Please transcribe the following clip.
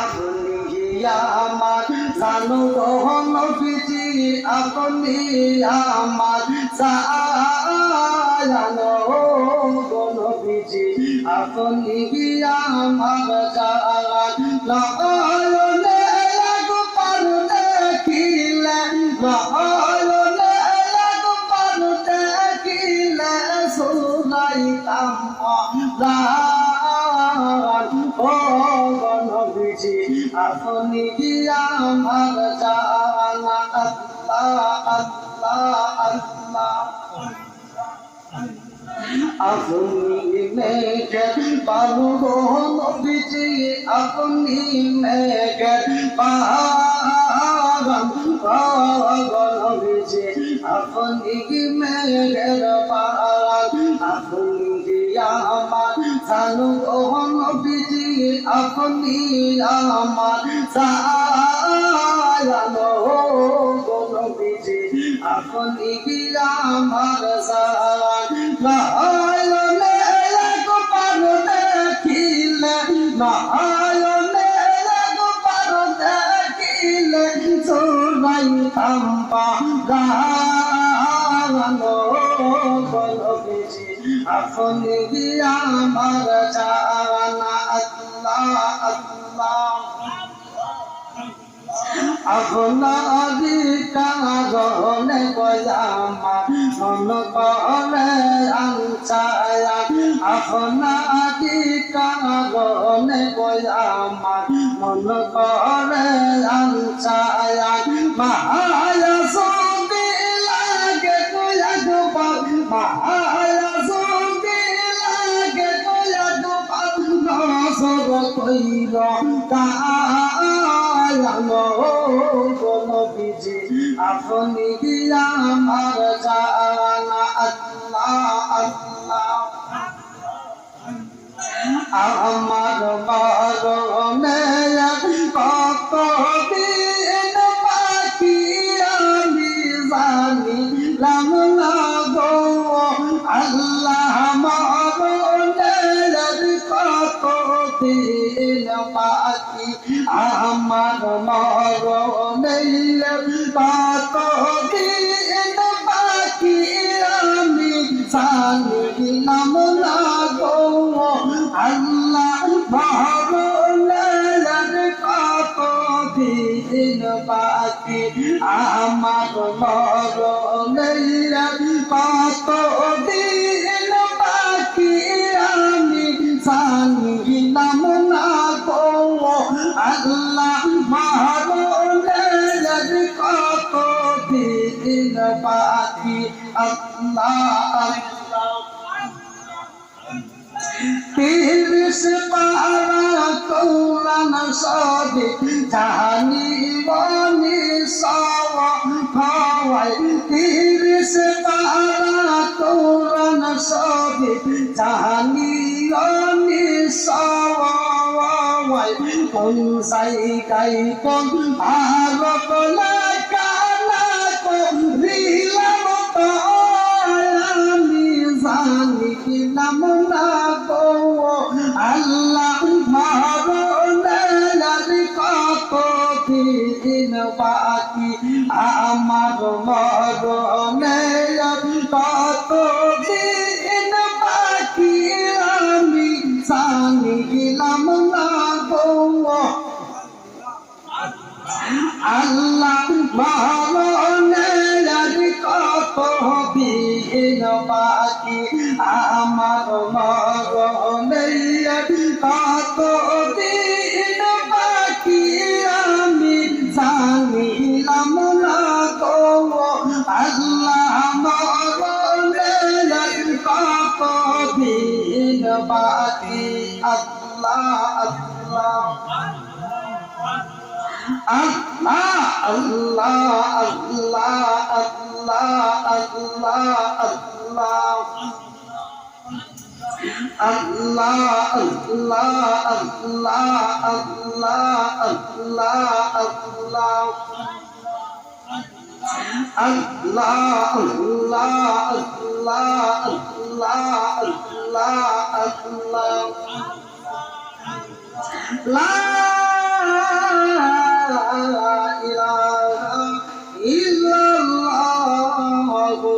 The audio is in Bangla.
আপনি আমার জানো নবীজি, আপনি আমার জানো নবীজি, আপনি আমার জান নয়নে একবার দেখিলে, নয়নে একবার দেখিলে শুনাইতাম ও নবীজি, আপনি আমার জানা। আল্লাহ আল্লাহ আল্লাহ। আপনি মেঘের বালু নবীজি, আপনি মেঘের পাহাড় নবীজি, আপনি মেঘের পাহাড়, আপনি আমার জানো নবীজি, আপনি আমার জানো নবীজি, আপনি আমার জান নয়নে একবার দেখিলে, নয়নে একবার দেখিলে শুনাইতাম গানো নবীজি, আপনি আমার জানা। আল্লাহ আল্লাহ। আপনারি কারণে আমার মন করে আনছায়া, আপনারি কারণে আমার মন করে আনছায়া, মায়া সঙ্গে লাগে তোয়া গোপাল, মায়া সঙ্গে লাগে তোয়া গোপাল, নসর কইল নবীজি, আপনি আমার জানা। আল্লাহ আল্লাহ। আমার মরণে কত দিন বাকি আমি জানিলাম না গো আল্লাহ, মরণে কত দিন বাকি আমার মরণে কত দিন বাকি আমি জানিলাম না গো আল্লাহ, মরণে কত দিন বাকি আমার মরণে কত দিন বাকি আমি জানিলাম না গো আল্লাহ, মরণে কত দিন বাকি। আল্লাহ তিরিশ পারা কৌলান সবে জানি বনি সওয়াই, তিরিশ পারা কৌলান সবে জানি বনি সওয়াই, কোন জায়গায় কোন ভারত লাগানা করিলাম তো আমি জানিলাম না গো আল্লাহ, মরণে কত দিন বাকি আমার মরণে কত দিন বাকি আমি জানিলাম না গো আল্লাহ, মরণে কত দিন বাকি আমার মরণে কত দিন বাকি আমি জানিলাম না গো আল্লাহ, মরণে কত দিন বাকি। আল্লাহ আল্লাহ। আল্লাহ আল্লাহ আল্লাহ আল্লাহ আল্লাহ আল্লাহ আল্লাহ আল্লাহ আল্লাহ আল্লাহ আল্লাহ আল্লাহ আল্লাহ আল্লাহ আল্লাহ আল্লাহ লা ইলাহা ইল্লাল্লাহু